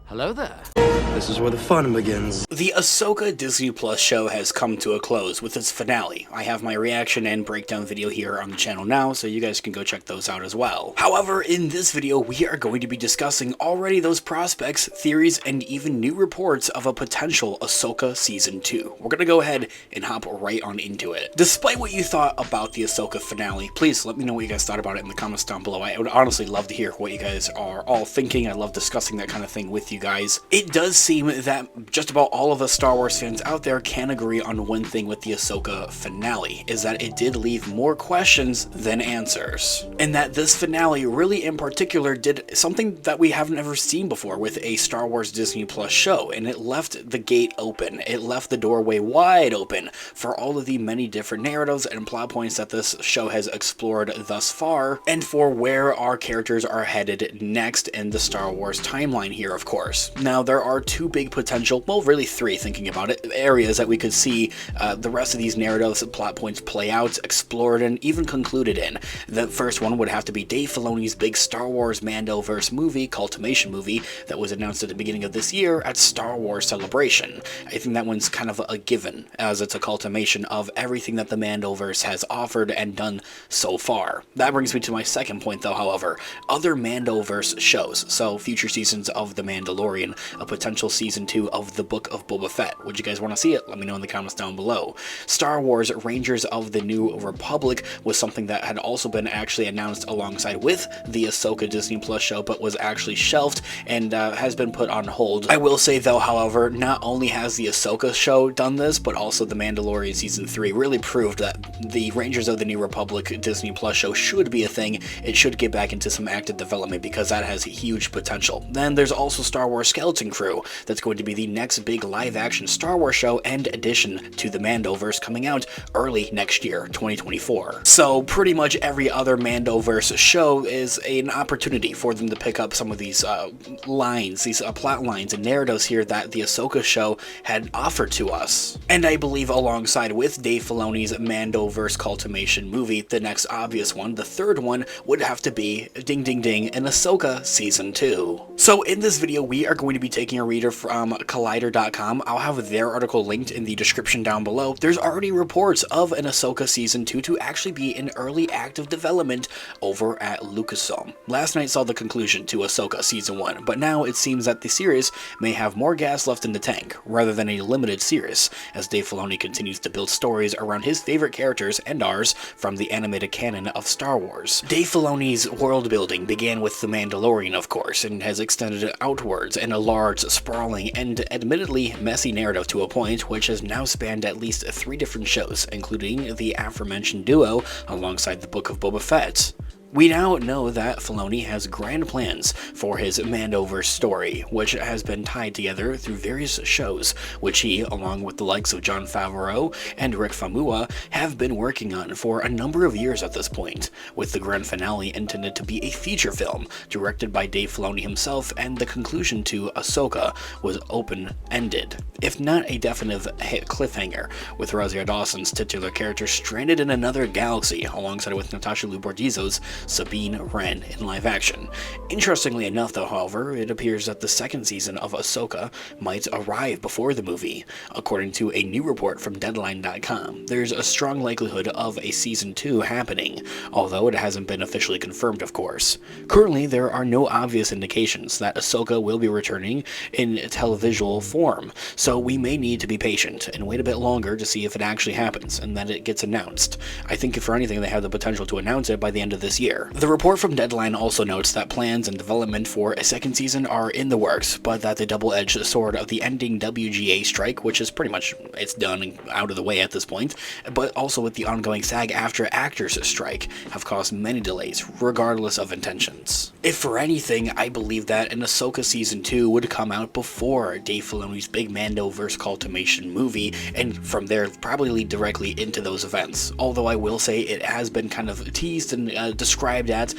Hello there. This is where the fun begins. The Ahsoka Disney Plus show has come to a close with its finale. I have my reaction and breakdown video here on the channel now, so you guys can go check those out as well. However, in this video, we are going to be discussing already those prospects, theories, and even new reports of a potential Ahsoka Season 2. We're gonna go ahead and hop right on into it. Despite what you thought about the Ahsoka finale, please let me know what you guys thought about it in the comments down below. I would honestly love to hear what you guys are all thinking. I love discussing that kind of thing with you guys. It does seem that just about all of us Star Wars fans out there can agree on one thing with the Ahsoka finale, is that it did leave more questions than answers. And that this finale really in particular did something that we haven't ever seen before with a Star Wars Disney Plus show, and it left the gate open. It left the doorway wide open for all of the many different narratives and plot points that this show has explored thus far, and for where our characters are headed next in the Star Wars timeline here, of course. Now, there are two big potential, well, really three thinking about it, areas that we could see the rest of these narratives and plot points play out, explored, and even concluded in. The first one would have to be Dave Filoni's big Star Wars Mandoverse movie, Cultimation movie, that was announced at the beginning of this year at Star Wars Celebration. I think that one's kind of a given, as it's a culmination of everything that the Mandoverse has offered and done so far. That brings me to my second point, though, however. Other Mandoverse shows, so future seasons of The Mandalorian, a potential season 2 of the Book of Boba Fett. Would you guys want to see it? Let me know in the comments down below. Star Wars Rangers of the New Republic was something that had also been actually announced alongside with the Ahsoka Disney Plus show, but was actually shelved and has been put on hold. I will say, though, however, not only has the Ahsoka show done this, but also The Mandalorian Season 3 really proved that the Rangers of the New Republic Disney Plus show should be a thing. It should get back into some active development because that has huge potential. Then there's also Star Wars Skeleton Crew. That's going to be the next big live-action Star Wars show and addition to the Mandoverse coming out early next year, 2024. So pretty much every other Mandoverse show is an opportunity for them to pick up some of these lines, these plot lines and narratives here that the Ahsoka show had offered to us. And I believe alongside with Dave Filoni's Mandoverse Cultimation movie, the next obvious one, the third one, would have to be, ding ding ding, an Ahsoka Season 2. So in this video, we are going to be taking a reader from Collider.com. I'll have their article linked in the description down below. There's already reports of an Ahsoka Season 2 to actually be in early active development over at Lucasfilm. Last night saw the conclusion to Ahsoka Season 1, but now it seems that the series may have more gas left in the tank, rather than a limited series, as Dave Filoni continues to build stories around his favorite characters and ours from the animated canon of Star Wars. Dave Filoni's world building began with The Mandalorian, of course, and has extended outwards in a large, sprawling, and admittedly messy narrative to a point which has now spanned at least 3 different shows, including the aforementioned duo alongside the Book of Boba Fett. We now know that Filoni has grand plans for his Mandoverse story, which has been tied together through various shows, which he, along with the likes of Jon Favreau and Rick Famuyiwa, have been working on for a number of years at this point, with the grand finale intended to be a feature film, directed by Dave Filoni himself, and the conclusion to Ahsoka was open-ended, if not a definitive hit cliffhanger, with Rosario Dawson's titular character stranded in another galaxy, alongside with Natasha Liu Bordizzo's Sabine Wren in live action. Interestingly enough, though, however, it appears that the second season of Ahsoka might arrive before the movie. According to a new report from Deadline.com, there's a strong likelihood of a Season 2 happening, although it hasn't been officially confirmed, of course. Currently, there are no obvious indications that Ahsoka will be returning in televisual form, so we may need to be patient and wait a bit longer to see if it actually happens and that it gets announced. I think if for anything, they have the potential to announce it by the end of this year. The report from Deadline also notes that plans and development for a second season are in the works, but that the double-edged sword of the ending WGA strike, which is pretty much, it's done and out of the way at this point, but also with the ongoing SAG-AFTRA actors strike, have caused many delays, regardless of intentions. If for anything, I believe that an Ahsoka Season 2 would come out before Dave Filoni's big Mandoverse Cultimation movie, and from there probably lead directly into those events, although I will say it has been kind of teased and described described at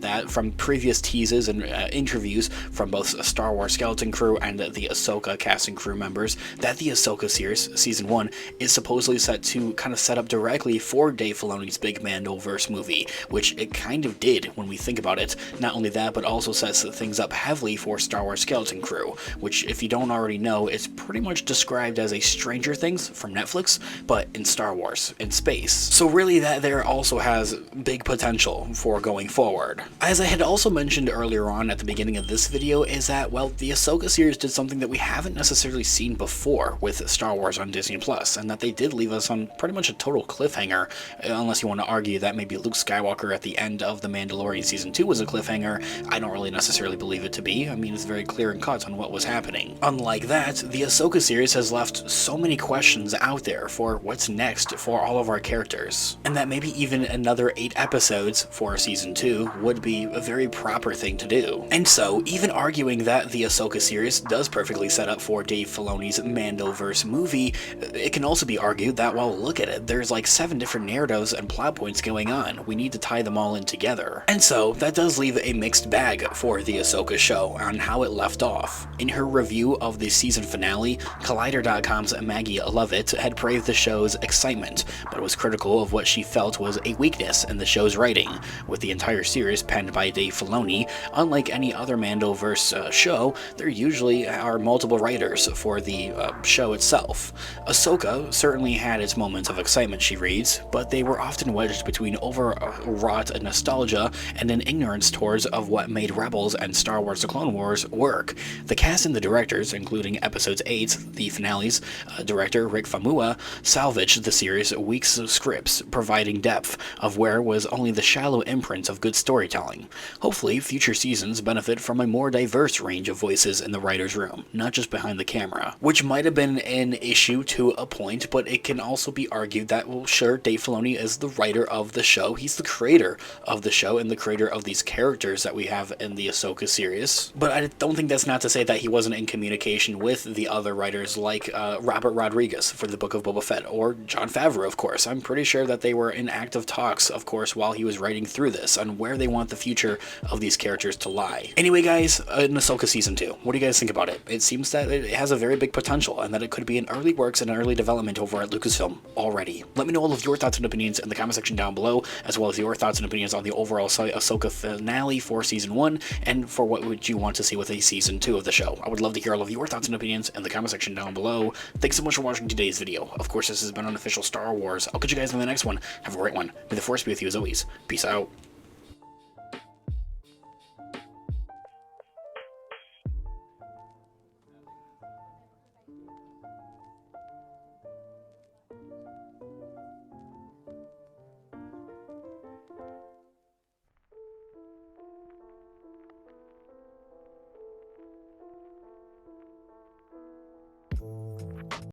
that from previous teases and interviews from both Star Wars skeleton crew and the Ahsoka cast and crew members that the Ahsoka series, Season 1, is supposedly set to kind of set up directly for Dave Filoni's big Mandoverse movie, which it kind of did when we think about it. Not only that, but also sets things up heavily for Star Wars skeleton crew, which, if you don't already know, is pretty much described as a Stranger Things from Netflix, but in Star Wars, in space. So really that there also has big potential for going forward. As I had also mentioned earlier on at the beginning of this video, is that, well, the Ahsoka series did something that we haven't necessarily seen before with Star Wars on Disney Plus, and that they did leave us on pretty much a total cliffhanger, unless you want to argue that maybe Luke Skywalker at the end of The Mandalorian Season 2 was a cliffhanger. I don't really necessarily believe it to be. I mean, it's very clear and cut on what was happening. Unlike that, the Ahsoka series has left so many questions out there for what's next for all of our characters, and that maybe even another 8 episodes for Season 2 would be a very proper thing to do. And so, even arguing that the Ahsoka series does perfectly set up for Dave Filoni's Mandoverse movie, it can also be argued that, well, look at it, there's like 7 different narratives and plot points going on. We need to tie them all in together. And so, that does leave a mixed bag for the Ahsoka show on how it left off. In her review of the season finale, Collider.com's Maggie Lovett had praised the show's excitement, but was critical of what she felt was a weakness in the show's writing. With the entire series penned by Dave Filoni, unlike any other Mandoverse show, there usually are multiple writers for the show itself. Ahsoka certainly had its moments of excitement, she reads, but they were often wedged between overwrought nostalgia and an ignorance towards of what made Rebels and Star Wars The Clone Wars work. The cast and the directors, including Episodes 8, the finale's director Rick Famuyiwa, salvaged the series' weeks of scripts, providing depth of where was only the shallow imprint of good storytelling. Hopefully, future seasons benefit from a more diverse range of voices in the writer's room, not just behind the camera, which might have been an issue to a point, but it can also be argued that, well, sure, Dave Filoni is the writer of the show, he's the creator of the show and the creator of these characters that we have in the Ahsoka series, but I don't think that's not to say that he wasn't in communication with the other writers like Robert Rodriguez for the Book of Boba Fett, or Jon Favreau, of course. I'm pretty sure that they were in active talks, of course, while he was writing through this, on where they want the future of these characters to lie. Anyway, guys, in Ahsoka Season 2, what do you guys think about it? It seems that it has a very big potential, and that it could be in early works and early development over at Lucasfilm already. Let me know all of your thoughts and opinions in the comment section down below, as well as your thoughts and opinions on the overall Ahsoka finale for Season 1, and for what would you want to see with a Season 2 of the show. I would love to hear all of your thoughts and opinions in the comment section down below. Thanks so much for watching today's video. Of course, this has been Unofficial Star Wars. I'll catch you guys in the next one. Have a great one. May the Force be with you as always. Peace out.